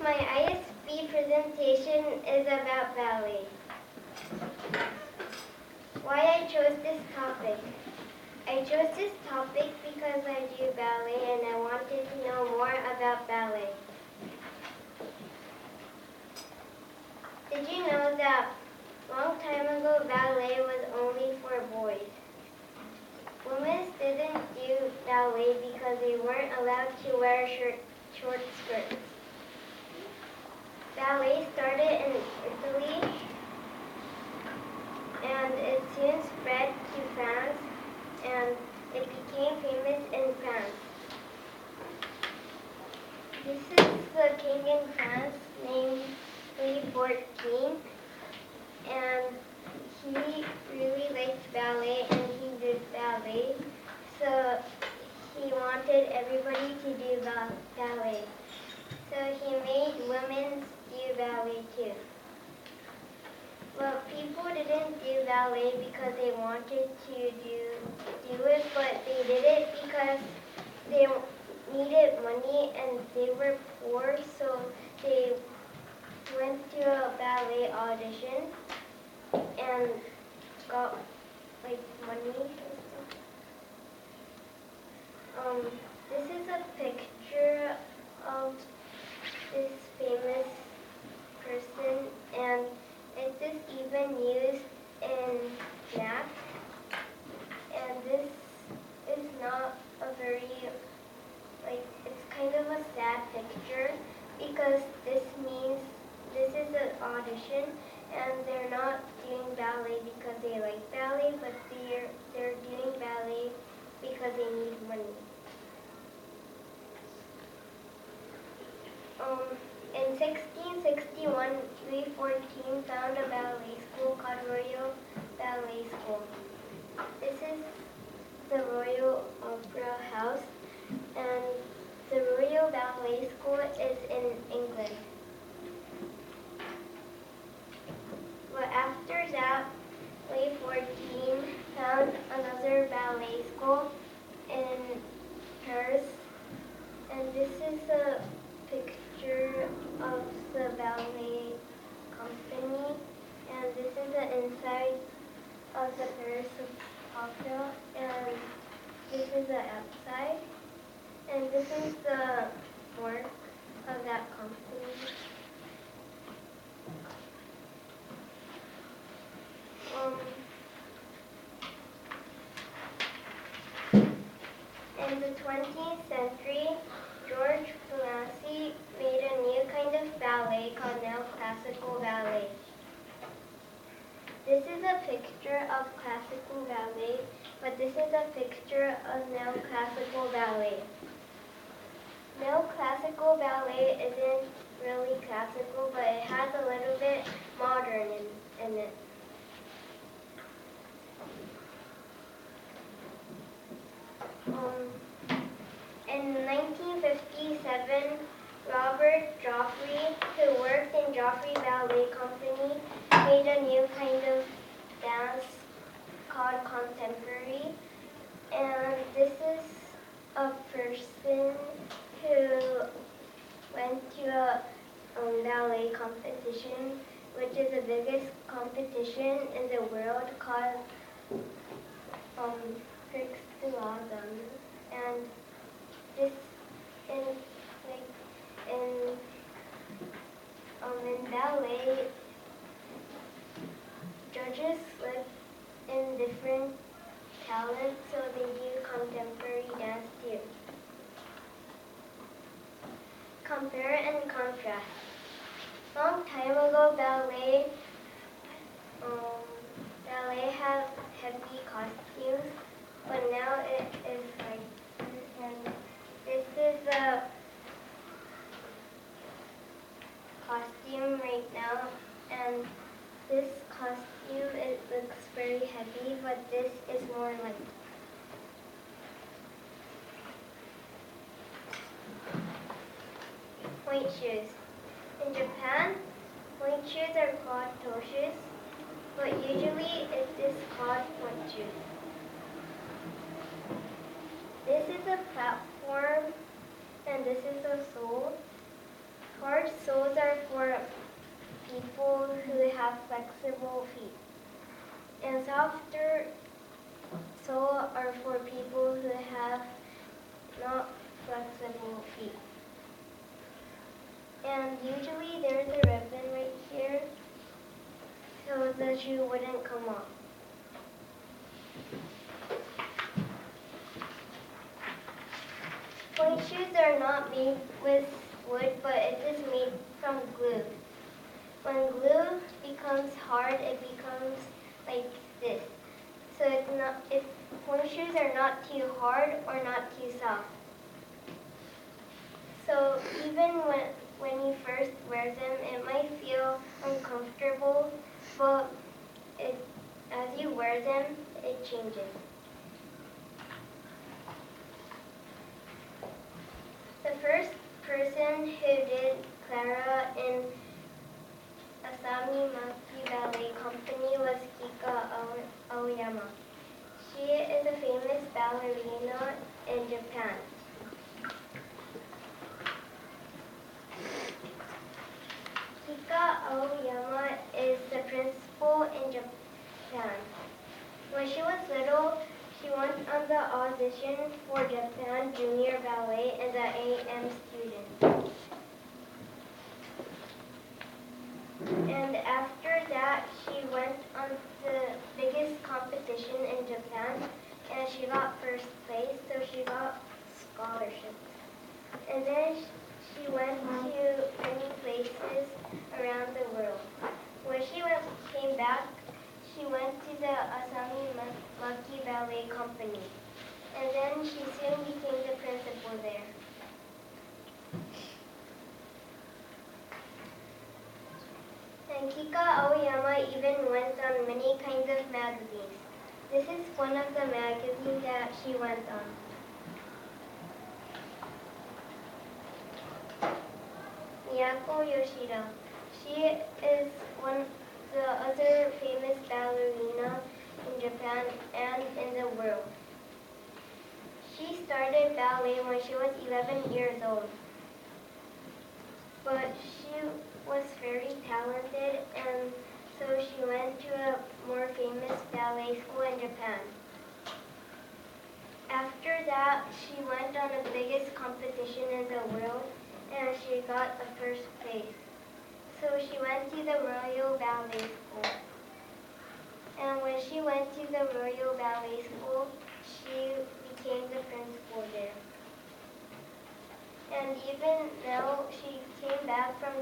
My ISB presentation is about ballet. Why I chose this topic? I chose this topic because I do ballet and I wanted to know more about ballet. Did you know that a long time ago ballet was only for boys? Women didn't do ballet because they weren't allowed to wear short skirts. Ballet started in Italy and it soon spread to France and it became famous in France. This is the king in France named Louis XIV, and he really liked ballet and he did ballet, so he wanted everybody to do ballet. So he made women do ballet too. Well, people didn't do ballet because they wanted to do it, but they did it because they needed money and they were poor, so they went to a ballet audition and got like money and stuff. This is a picture of this famous person, and it is even used in math. And this is not a very, it's kind of a sad picture because this means this is an audition and they're not doing ballet because they like ballet, but they're doing ballet because they need money. In 1661, Louis XIV found a ballet school called Royal Ballet School. This is the Royal Opera House, and the Royal Ballet School is in England. But after that, Louis XIV found another ballet school in Paris, and this is a picture of the ballet company, and this is the inside of the Paris Opera, and this is the outside, and this is the mark of that company. In the 20th century, George Balassi made a new kind of ballet called neoclassical ballet. This is a picture of classical ballet, but this is a picture of neoclassical ballet. Neoclassical ballet isn't really classical, but it has a little bit modern in it. In 1957, Robert Joffrey, who worked in Joffrey Ballet Company, made a new kind of dance called contemporary. And this is a person who went to a ballet competition, which is the biggest competition in the world, called and this in ballet, judges look in different talents, so they do contemporary dance too. Compare and contrast. Long time ago, ballet had heavy costumes, but now it is like this, and this is a costume right now, and this costume, it looks very heavy, but this is more light. Point shoes. In Japan, point shoes are called toe shoes, but usually it is called point shoes. This is a platform, and this is a sole. Hard sole flexible feet. And softer sole are for people who have not flexible feet. And usually there's a ribbon right here so the shoe wouldn't come off. Point shoes are not made with wood, but it is made from glue. When glue becomes hard, it becomes like this. So if point shoes are not too hard or not too soft. So even when you first wear them, it might feel uncomfortable, but as you wear them, it changes. The first person who did Clara in Asami Maki Ballet Company was Kika Aoyama. She is a famous ballerina in Japan. Kika Aoyama is the principal in Japan. When she was little, she went on the audition for Japan Junior Ballet as an AM student. And after that, she went on the biggest competition in Japan, and she got first place, so she got scholarships. And then she went to many places around the world. When she came back, she went to the Asami Maki Ballet Company, and then she soon became the principal there. And Kika Aoyama even went on many kinds of magazines. This is one of the magazines that she went on. Miyako Yoshida. She is one of the other famous ballerina in Japan and in the world. She started ballet when she was 11 years old. But she was very talented, and so she went to a more famous ballet school in Japan. After that, she went on the biggest competition in the world, and she got the first place. So she went to the Royal Ballet School. And when she went to the Royal Ballet School, she became the principal there. And even now, she came back from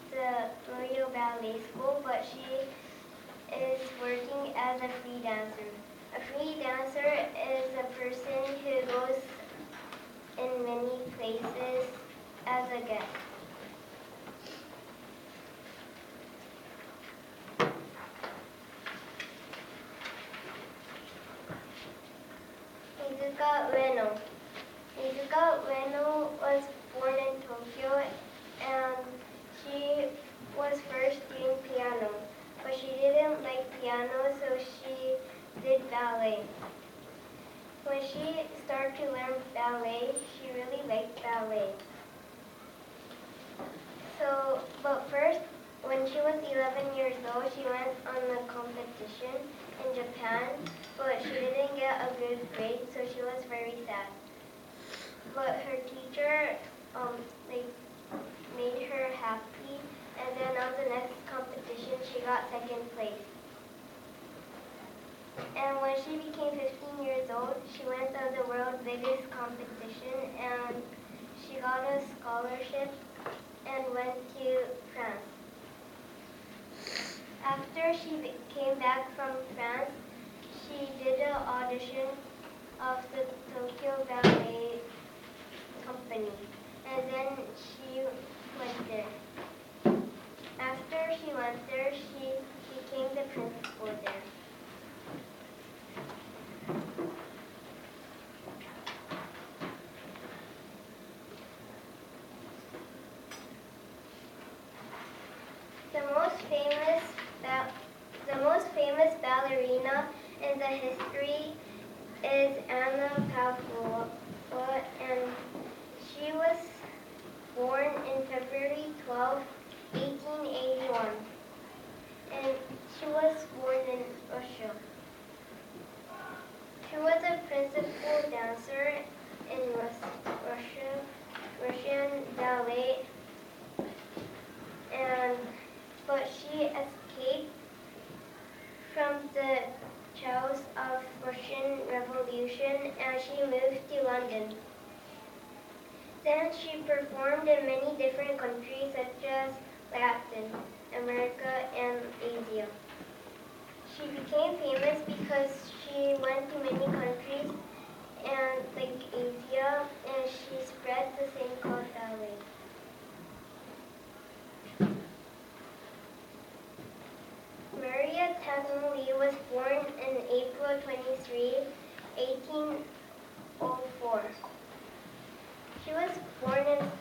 the Royal Ballet School, but she is working as a free dancer. A free dancer is a person who goes in many places as a guest. Izuka Ueno. Izuka Ueno was born in Tokyo, and she was first doing piano, but she didn't like piano, so she did ballet. When she started to learn ballet, she really liked ballet. But first, when she was 11 years old, she went on a competition in Japan, but she didn't get a good grade, so she was very sad. But her teacher made her happy, and then on the next competition, she got second place. And when she became 15 years old, she went on the world's biggest competition, and she got a scholarship and went to France. After she came back from France, she did an audition of the Tokyo Ballet Company, and then she went there. After she went there, she became the principal there. The most famous ballerina in the history is Anna Pavlova, and she was born in February 12, 1881. And She was born in Russia. She was a principal dancer in Russian ballet, but she escaped from the chaos of Russian Revolution and she moved to London. Then she performed in many different countries such as Latin America and Asia. She became famous because she went to many countries and like Asia and she spread the thing called ballet. Maria Lee was born in April 23, 1804. She was born in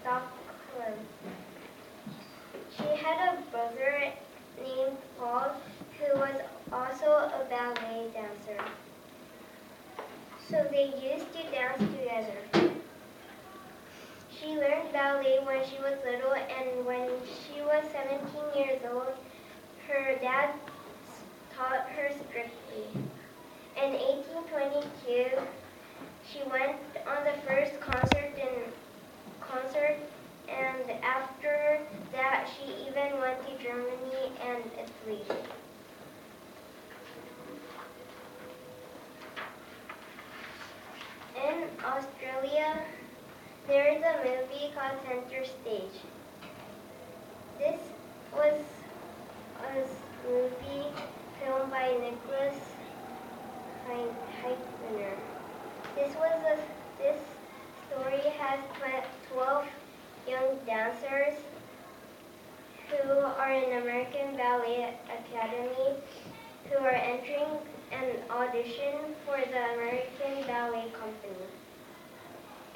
Stockholm. She had a brother named Paul who was also a ballet dancer. So they used to dance together. She learned ballet when she was little and when she was 17 years old, her dad taught her strictly. In 1822, she went on the first concert and after that she even went to Germany and Italy. In Australia, there is a movie called Center Stage. This was a movie filmed by Nicholas Heitner. This story has 12 young dancers who are in American Ballet Academy who are entering an audition for the American Ballet Company.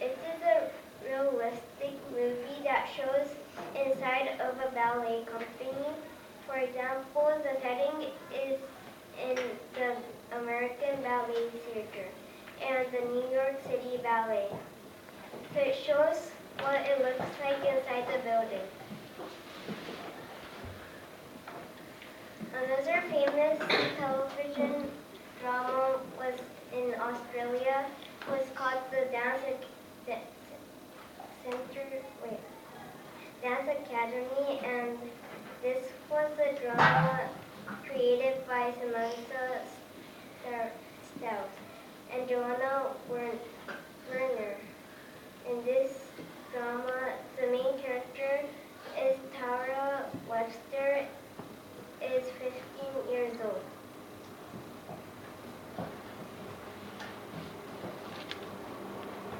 It is a realistic movie that shows inside of a ballet company. For example, the setting is in the American Ballet Theater and the New York City Ballet. So it shows what it looks like inside the building. Another famous television drama was in Australia was called the Dance Academy, and this was a drama created by Samantha Stiles and Joanna Werner. In this drama, the main character is Tara Webster, is 15 years old.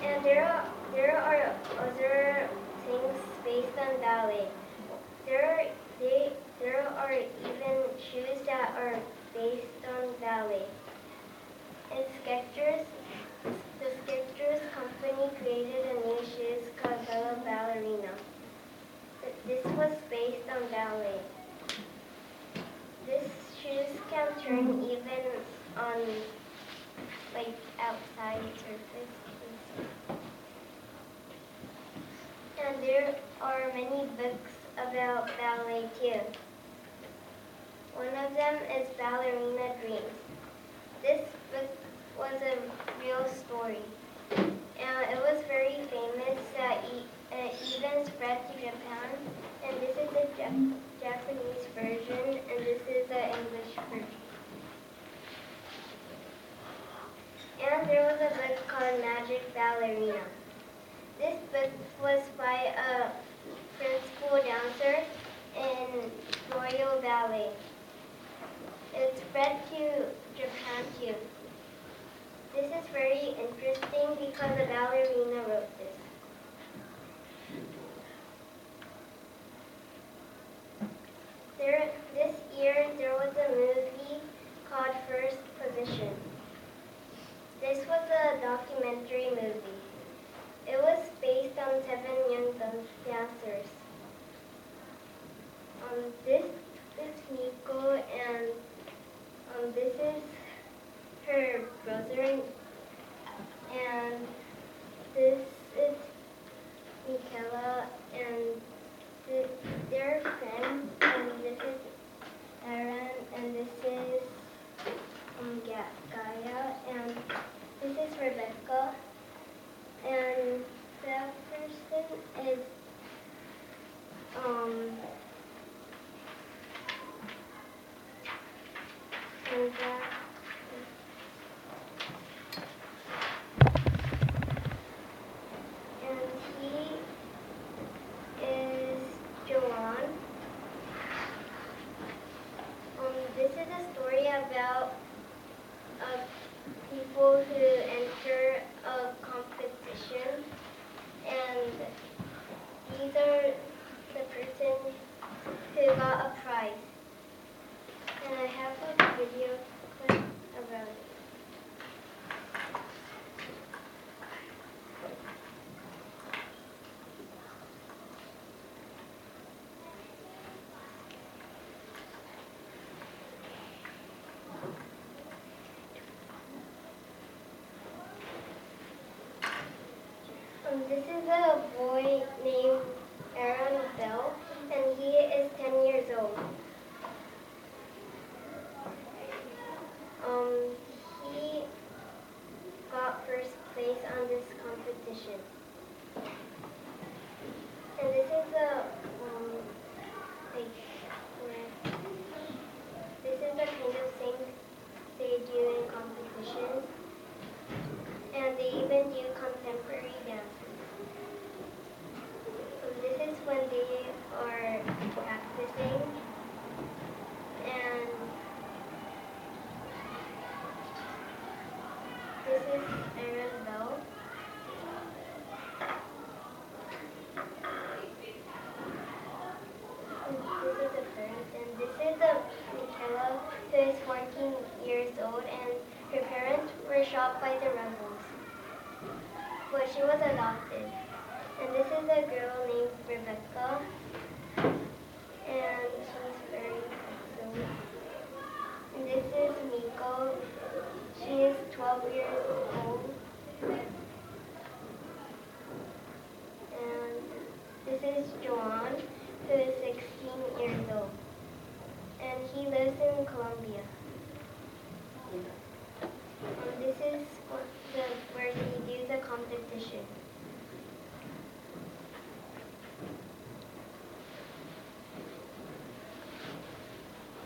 And there are other things based on ballet. There are even shoes that are based on ballet. In Skechers, the Skechers company created a new shoes called Bella Ballerina. This was based on ballet. These shoes can turn even on like outside surface. And there are many books about ballet too. One of them is Ballerina Dreams. This book was a real story. And it was very famous that it even spread to Japan. And this is the Japanese version, and this is the English version. And there was a book called Magic Ballerina. This book was by a principal dancer in Royal Ballet. It spread to Japan too. This is very interesting because a ballerina wrote this. This year there was a movie called First Position. This was a documentary movie. It was based on 7 young dancers. This is Nico, and this is her brother, and this is This is a boy named Aaron Bell, and he is 10 years old. He got first place on this competition. And this is a like where this is the kind of thing they do in competitions, and they even do contemporary dances. So this is when they are practicing, and this is Aaron Bell. This is a parent, and this is a Michaela who is 14 years old, and her parents were shot by the rebels, but she was adopted. And this is a girl named Rebecca, and she's very cute. And this is Miko. She is 12 years old. And this is Joan, who is 16 years old. And he lives in Colombia. This is where they do the competition.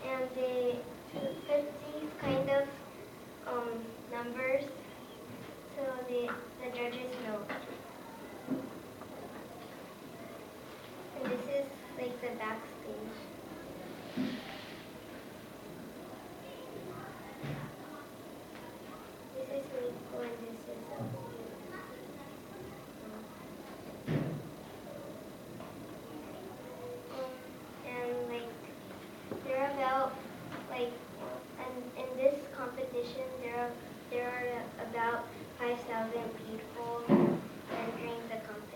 And they put these kind of numbers so the judges know. And this is like the backstage. This is Miko, and this is and like they're about like and in this competition there are about 5,000 people entering the competition.